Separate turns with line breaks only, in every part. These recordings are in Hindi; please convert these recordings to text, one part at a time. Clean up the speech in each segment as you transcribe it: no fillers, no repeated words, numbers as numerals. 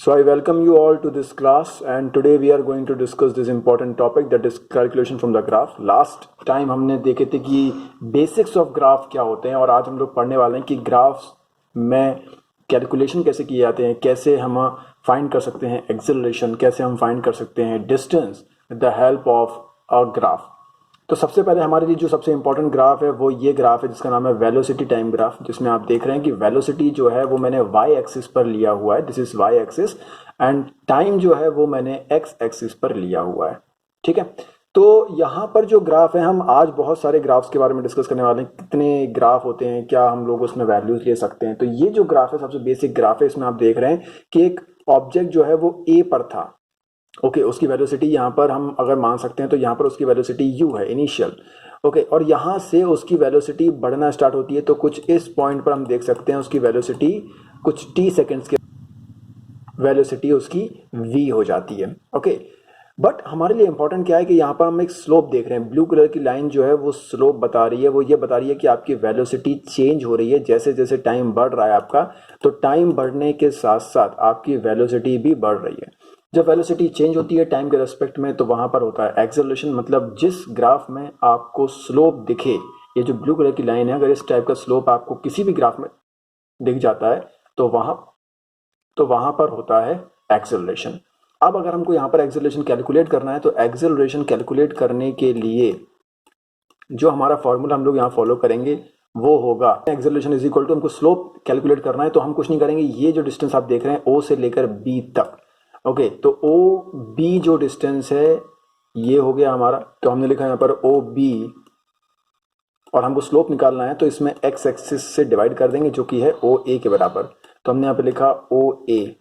So I welcome you all to this class, and today we are going to discuss this important topic, that is calculation from the graph. Last time हमने देखे थे कि बेसिक्स ऑफ ग्राफ क्या होते हैं, और आज हम लोग पढ़ने वाले हैं कि ग्राफ्स में कैलकुलेशन कैसे किए जाते हैं, कैसे हम फाइंड कर सकते हैं एक्सेलरेशन, कैसे हम फाइंड कर सकते हैं distance with the help of a graph. तो सबसे पहले हमारे लिए जो सबसे इंपॉर्टेंट ग्राफ है वो ये ग्राफ है जिसका नाम है वेलोसिटी टाइम ग्राफ, जिसमें आप देख रहे हैं कि वेलोसिटी जो है वो मैंने वाई एक्सिस पर लिया हुआ है, this is Y axis, and time जो है वो मैंने एक्स एक्सिस पर लिया हुआ है। ठीक है, तो यहाँ पर जो ग्राफ है, हम आज बहुत सारे ग्राफ्स के बारे में डिस्कस करने वाले हैं। कितने ग्राफ होते हैं, क्या हम लोग उसमें वैल्यूज ले सकते हैं। तो ये जो ग्राफ है सबसे बेसिक ग्राफ है। इसमें आप देख रहे हैं कि एक ऑब्जेक्ट जो है वो ए पर था, ओके उसकी वेलोसिटी यहाँ पर हम अगर मान सकते हैं तो यहाँ पर उसकी वेलोसिटी u है इनिशियल, ओके और यहाँ से उसकी वेलोसिटी बढ़ना स्टार्ट होती है। तो कुछ इस पॉइंट पर हम देख सकते हैं उसकी वेलोसिटी कुछ t सेकेंड्स के वेलोसिटी उसकी v हो जाती है, ओके। बट हमारे लिए इंपॉर्टेंट क्या है कि यहाँ पर हम एक स्लोप देख रहे हैं। ब्लू कलर की लाइन जो है वो स्लोप बता रही है, वो ये बता रही है कि आपकी वेलोसिटी चेंज हो रही है जैसे जैसे टाइम बढ़ रहा है आपका। तो टाइम बढ़ने के साथ साथ आपकी वेलोसिटी भी बढ़ रही है। जब वेलोसिटी चेंज होती है टाइम के रेस्पेक्ट में तो वहां पर होता है एक्सेलरेशन। मतलब जिस ग्राफ में आपको स्लोप दिखे, ये जो ब्लू कलर की लाइन है, अगर इस टाइप का स्लोप आपको किसी भी ग्राफ में दिख जाता है तो वहां पर होता है एक्सेलरेशन। अब अगर हमको यहाँ पर एक्सेलरेशन कैलकुलेट करना है तो एक्सेलरेशन कैलकुलेट करने के लिए जो हमारा फॉर्मूला हम लोग यहाँ फॉलो करेंगे वो होगा एक्सेलरेशन इज इक्वल टू, हमको स्लोप कैलकुलेट करना है तो हम कुछ नहीं करेंगे, ये जो डिस्टेंस आप देख रहे हैं ओ से लेकर बी तक, ओके तो ओ बी जो डिस्टेंस है ये हो गया हमारा। तो हमने लिखा यहाँ पर ओ बी, और हमको स्लोप निकालना है तो इसमें एक्स एक्सिस से डिवाइड कर देंगे जो कि है ओ ए के बराबर। तो हमने यहाँ पे लिखा ओ ए,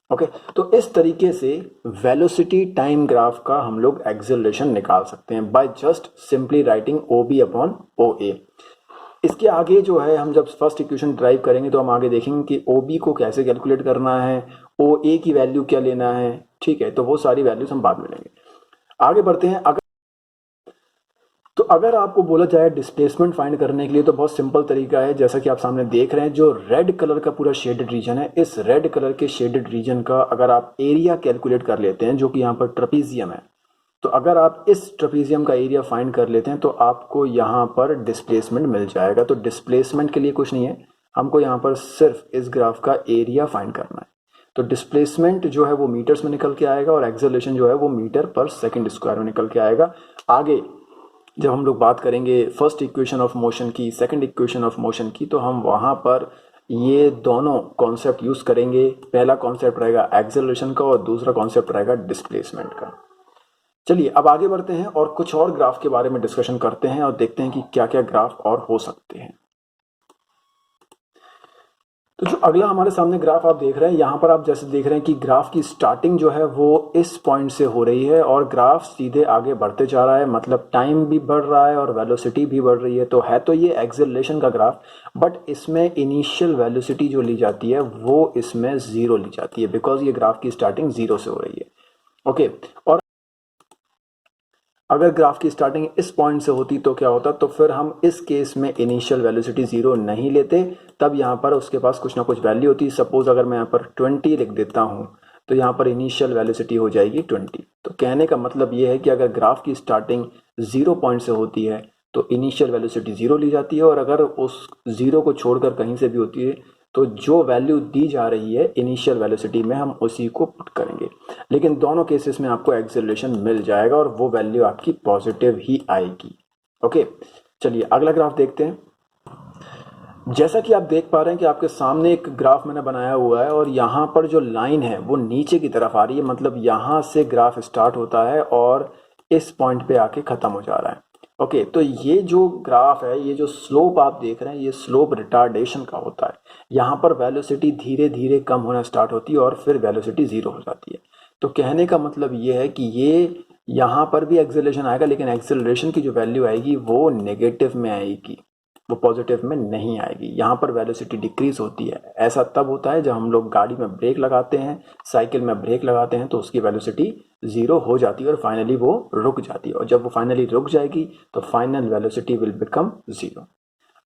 ओके तो इस तरीके से वेलोसिटी टाइम ग्राफ का हम लोग एक्सेलरेशन निकाल सकते हैं by just simply writing O B upon O A. इसके आगे जो है हम जब फर्स्ट इक्वेशन ड्राइव करेंगे तो हम आगे देखेंगे कि ओ बी को कैसे कैलकुलेट करना है, ओ ए की वैल्यू क्या लेना है। ठीक है, तो वो सारी वैल्यूज हम बाद में लेंगे। आगे बढ़ते हैं। अगर आपको बोला जाए डिस्प्लेसमेंट फाइंड करने के लिए तो बहुत सिंपल तरीका है। जैसा कि आप सामने देख रहे हैं जो रेड कलर का पूरा शेडेड रीजन है, इस रेड कलर के शेडेड रीजन का अगर आप एरिया कैलकुलेट कर लेते हैं, जो कि यहाँ पर ट्रेपीजियम है, तो अगर आप इस ट्रेपीजियम का एरिया फाइंड कर लेते हैं तो आपको यहाँ पर डिस्प्लेसमेंट मिल जाएगा। तो डिस्प्लेसमेंट के लिए कुछ नहीं है, हमको यहाँ पर सिर्फ इस ग्राफ का एरिया फाइंड करना है। तो डिस्प्लेसमेंट जो है वो मीटर्स में निकल के आएगा और एक्सेलरेशन जो है वो मीटर पर सेकंड स्क्वायर में निकल के आएगा। आगे जब हम लोग बात करेंगे फर्स्ट इक्वेशन ऑफ मोशन की, सेकंड इक्वेशन ऑफ मोशन की, तो हम वहाँ पर ये दोनों कॉन्सेप्ट यूज करेंगे। पहला कॉन्सेप्ट रहेगा एक्सेलरेशन का और दूसरा कॉन्सेप्ट रहेगा डिस्प्लेसमेंट का। चलिए अब आगे बढ़ते हैं और कुछ और ग्राफ के बारे में डिस्कशन करते हैं और देखते हैं कि क्या क्या ग्राफ और हो सकते हैं। तो जो अगला हमारे सामने ग्राफ आप देख रहे हैं, यहाँ पर आप जैसे देख रहे हैं कि ग्राफ की स्टार्टिंग जो है वो इस पॉइंट से हो रही है और ग्राफ सीधे आगे बढ़ते जा रहा है। मतलब टाइम भी बढ़ रहा है और वेलोसिटी भी बढ़ रही है। तो ये एक्सेलरेशन का ग्राफ, बट इसमें इनिशियल वेलोसिटी जो ली जाती है वो इसमें जीरो ली जाती है, बिकॉज ये ग्राफ की स्टार्टिंग जीरो से हो रही है, ओके। और अगर ग्राफ की स्टार्टिंग इस पॉइंट से होती तो क्या होता, तो फिर हम इस केस में इनिशियल वेलोसिटी जीरो नहीं लेते, तब यहाँ पर उसके पास कुछ ना कुछ वैल्यू होती। सपोज अगर मैं यहाँ पर 20 लिख देता हूँ तो यहाँ पर इनिशियल वेलोसिटी हो जाएगी 20। तो कहने का मतलब ये है कि अगर ग्राफ की स्टार्टिंग जीरो पॉइंट से होती है तो इनिशियल वेलोसिटी जीरो ली जाती है, और अगर उस जीरो को छोड़कर कहीं से भी होती है तो जो वैल्यू दी जा रही है इनिशियल वेलोसिटी में हम उसी को पुट करेंगे। लेकिन दोनों केसेस में आपको एक्सेलरेशन मिल जाएगा और वो वैल्यू आपकी पॉजिटिव ही आएगी, ओके। चलिए अगला ग्राफ देखते हैं। जैसा कि आप देख पा रहे हैं कि आपके सामने एक ग्राफ मैंने बनाया हुआ है और यहाँ पर जो लाइन है वो नीचे की तरफ आ रही है। मतलब यहाँ से ग्राफ स्टार्ट होता है और इस पॉइंट पे आके खत्म हो जा रहा है, ओके। तो ये जो ग्राफ है, ये जो स्लोप आप देख रहे हैं, ये स्लोप रिटार्डेशन का होता है। यहाँ पर वेलोसिटी धीरे धीरे कम होना स्टार्ट होती है और फिर वेलोसिटी जीरो हो जाती है। तो कहने का मतलब ये है कि ये यहाँ पर भी एक्सेलरेशन आएगा, लेकिन एक्सेलरेशन की जो वैल्यू आएगी वो नेगेटिव में आएगी, वो पॉजिटिव में नहीं आएगी। यहाँ पर वेलोसिटी डिक्रीज होती है। ऐसा तब होता है जब हम लोग गाड़ी में ब्रेक लगाते हैं, साइकिल में ब्रेक लगाते हैं, तो उसकी वेलोसिटी जीरो हो जाती है और फाइनली वो रुक जाती है। और जब वो फाइनली रुक जाएगी तो final velocity will become zero.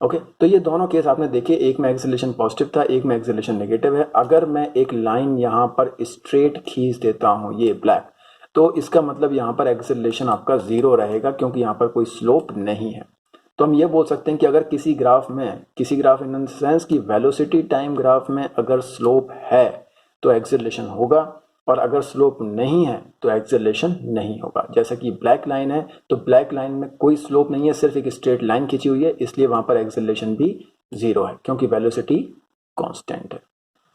Okay, तो ये दोनों केस आपने देखे, एक में एक्सेलरेशन पॉजिटिव था, एक में एक्सेलरेशन नेगेटिव है। अगर मैं एक लाइन यहाँ पर स्ट्रेट खींच देता हूँ, ये ब्लैक, तो इसका मतलब यहाँ पर एक्सेलरेशन आपका 0 रहेगा, क्योंकि यहाँ पर कोई स्लोप नहीं है। तो हम ये बोल सकते हैं कि अगर किसी ग्राफ इन द सेंस कि वेलोसिटी टाइम ग्राफ में अगर स्लोप है तो एक्सेलरेशन होगा, और अगर स्लोप नहीं है तो एक्सेलरेशन नहीं होगा। जैसा कि ब्लैक लाइन है, तो ब्लैक लाइन में कोई स्लोप नहीं है, सिर्फ एक स्ट्रेट लाइन खींची हुई है, इसलिए वहां पर एक्सेलरेशन भी 0 है, क्योंकि वेलोसिटी कांस्टेंट है।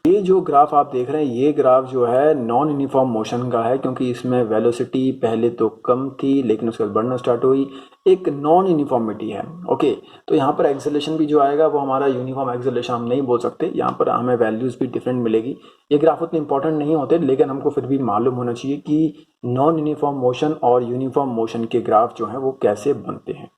ये जो ग्राफ आप देख रहे हैं, ये ग्राफ जो है नॉन यूनिफॉर्म मोशन का है, क्योंकि इसमें वेलोसिटी पहले तो कम थी लेकिन उसके बाद बढ़ना स्टार्ट हुई, एक नॉन यूनिफॉर्मिटी है। ओके, तो यहाँ पर एक्सेलरेशन भी जो आएगा वो हमारा यूनिफॉर्म एक्सेलरेशन हम नहीं बोल सकते, यहाँ पर हमें वैल्यूज भी डिफरेंट मिलेगी। ये ग्राफ उतने इंपॉर्टेंट नहीं होते, लेकिन हमको फिर भी मालूम होना चाहिए कि नॉन यूनिफॉर्म मोशन और यूनिफॉर्म मोशन के ग्राफ जो है वो कैसे बनते हैं।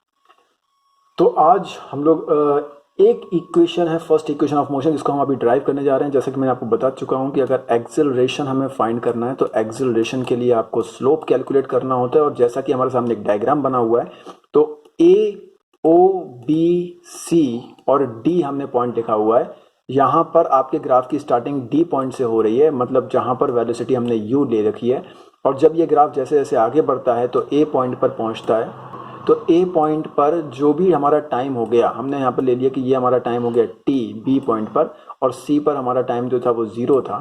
तो आज हम लोग एक इक्वेशन है, फर्स्ट इक्वेशन ऑफ मोशन, जिसको हम अभी ड्राइव करने जा रहे हैं। जैसे कि मैंने आपको बता चुका हूं कि अगर एक्सेलरेशन हमें फाइंड करना है तो एक्सेलरेशन के लिए आपको स्लोप कैलकुलेट करना होता है। और जैसा कि हमारे सामने एक डायग्राम बना हुआ है, तो ए, ओ, बी, सी और डी हमने पॉइंट लिखा हुआ है। यहाँ पर आपके ग्राफ की स्टार्टिंग डी पॉइंट से हो रही है, मतलब जहां पर वेलोसिटी हमने यू ले रखी है, और जब ये ग्राफ जैसे जैसे आगे बढ़ता है तो ए पॉइंट पर पहुंचता है। तो ए पॉइंट पर जो भी हमारा टाइम हो गया, हमने यहाँ पर ले लिया कि ये हमारा टाइम हो गया टी बी पॉइंट पर, और सी पर हमारा टाइम जो था वो 0 था।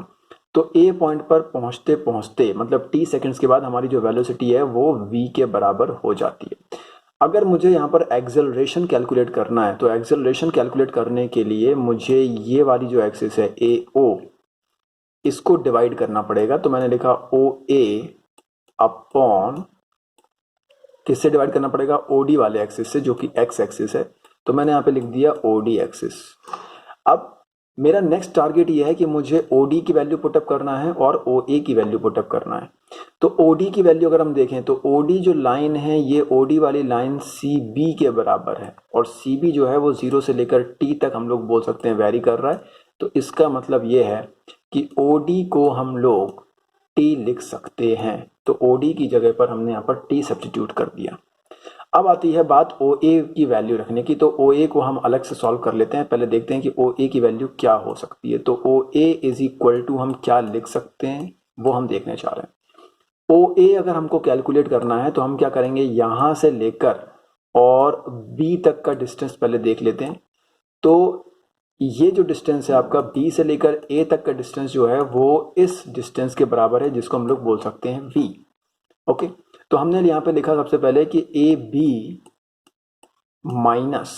तो ए पॉइंट पर पहुंचते पहुंचते मतलब टी सेकंड्स के बाद हमारी जो वेलोसिटी है वो वी के बराबर हो जाती है। अगर मुझे यहाँ पर एक्सेलरेशन कैलकुलेट करना है, तो एक्सेलरेशन कैलकुलेट करने के लिए मुझे ये वाली जो एक्सिस है ए ओ, इसको डिवाइड करना पड़ेगा। तो मैंने लिखा ओ ए अपॉन, किससे डिवाइड करना पड़ेगा, ओडी वाले एक्सिस से, जो कि एक्स एक्सिस है। तो मैंने यहाँ पे लिख दिया ओडी एक्सिस। अब मेरा नेक्स्ट टारगेट ये है कि मुझे ओडी की वैल्यू पुटअप करना है और ओ ए की वैल्यू पुटअप करना है। तो ओडी की वैल्यू अगर हम देखें तो ओडी जो लाइन है, ये ओडी वाली लाइन सी बी के बराबर है, और सी बी जो है वो 0 से लेकर टी तक हम लोग बोल सकते हैं वेरी कर रहा है। तो इसका मतलब ये है कि ओडी को हम लोग टी लिख सकते हैं। तो ओडी की जगह पर हमने यहाँ पर टी सब्स्टिट्यूट कर दिया। अब आती है बात ओ ए की वैल्यू रखने की। तो ओ ए को हम अलग से सॉल्व कर लेते हैं। पहले देखते हैं कि ओ ए की वैल्यू क्या हो सकती है। तो ओ ए इज इक्वल टू हम क्या लिख सकते हैं वो हम देखने चाह रहे हैं। ओ ए अगर हमको कैलकुलेट करना है तो हम क्या करेंगे, यहां से लेकर और बी तक का डिस्टेंस पहले देख लेते हैं। तो ये जो डिस्टेंस है आपका बी से लेकर ए तक का डिस्टेंस जो है वो इस डिस्टेंस के बराबर है, जिसको हम लोग बोल सकते हैं वी। ओके, तो हमने यहाँ पे लिखा सबसे पहले कि A B minus,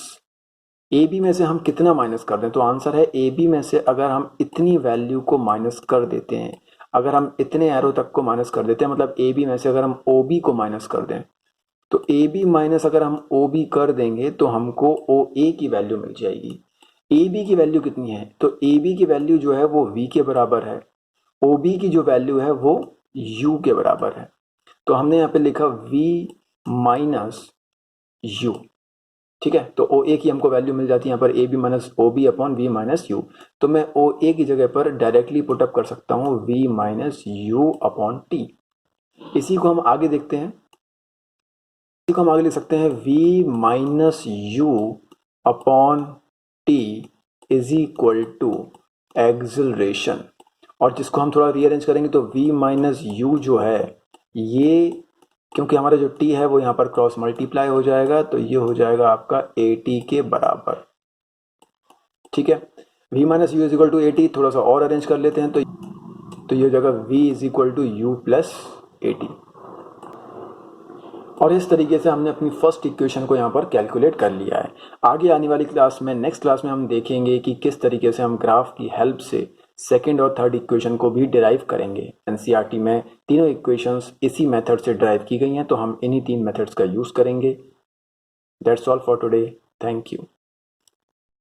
A B में से हम कितना माइनस कर दें। तो आंसर है ए बी में से अगर हम इतनी वैल्यू को माइनस कर देते हैं, अगर हम इतने एरो तक को माइनस कर देते हैं, मतलब ए बी में से अगर हम ओ बी को माइनस कर दें, तो ए बी माइनस अगर हम ओ बी कर देंगे तो हमको ओ ए की वैल्यू मिल जाएगी। ए बी की वैल्यू कितनी है, तो ए बी की वैल्यू जो है वो वी के बराबर है, ओ बी की जो वैल्यू है वो यू के बराबर है। तो हमने यहाँ पे लिखा वी माइनस यू, ठीक है। तो ओ ए की हमको वैल्यू मिल जाती है यहाँ पर A B minus O B upon V minus U. तो मैं ओ ए की जगह पर डायरेक्टली पुटअप कर सकता हूँ V minus U upon T. इसी को हम आगे देखते हैं, इसी को हम आगे लिख सकते हैं V minus U upon T is equal to acceleration. और जिसको हम थोड़ा रीअरेंज करेंगे तो v माइनस यू जो है ये, क्योंकि हमारा जो t है वो यहाँ पर क्रॉस मल्टीप्लाई हो जाएगा, तो ये हो जाएगा आपका at के बराबर, ठीक है। v minus U is equal to at, थोड़ा सा और अरेंज कर लेते हैं तो ये हो जाएगा v is equal to U plus at। और इस तरीके से हमने अपनी फर्स्ट इक्वेशन को यहाँ पर कैलकुलेट कर लिया है। आगे आने वाली क्लास में, नेक्स्ट क्लास में हम देखेंगे कि किस तरीके से हम ग्राफ की हेल्प से सेकंड और थर्ड इक्वेशन को भी डिराइव करेंगे। एनसीईआरटी में तीनों इक्वेशंस इसी मेथड से डिराइव की गई हैं, तो हम इन्हीं 3 मेथड्स का यूज़ करेंगे। That's all for today, thank you.